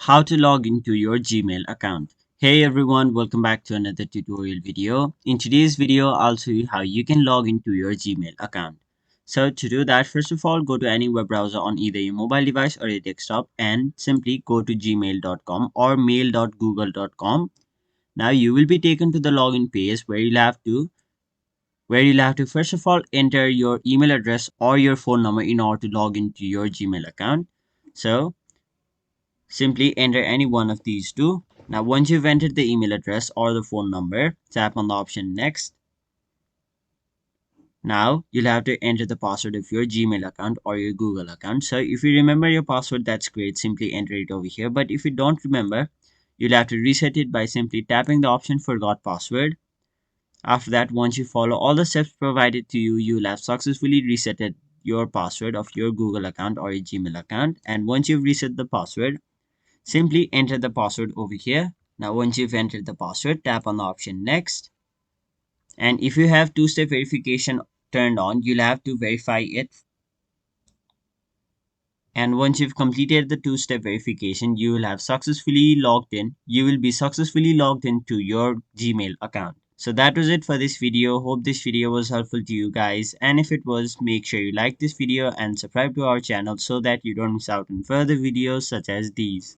How to log into your Gmail account. Hey everyone, welcome back to another tutorial video. In today's video, I'll show you how you can log into your Gmail account. So to do that, first of all, go to any web browser on either your mobile device or your desktop and simply go to gmail.com or mail.google.com. Now you will be taken to the login page where you'll have to first of all enter your email address or your phone number in order to log into your Gmail account. So simply enter any one of these two. Now, once you've entered the email address or the phone number, tap on the option Next. Now, you'll have to enter the password of your Gmail account or your Google account. So, if you remember your password, that's great. Simply enter it over here. But if you don't remember, you'll have to reset it by simply tapping the option Forgot Password. After that, once you follow all the steps provided to you, you'll have successfully resetted your password of your Google account or your Gmail account. And once you've reset the password, simply enter the password over here. Now, once you've entered the password, tap on the option Next. And if you have two-step verification turned on, you'll have to verify it. And once you've completed the two-step verification, you will have successfully logged in. You will be successfully logged into your Gmail account. So that was it for this video. Hope this video was helpful to you guys. And if it was, make sure you like this video and subscribe to our channel so that you don't miss out on further videos such as these.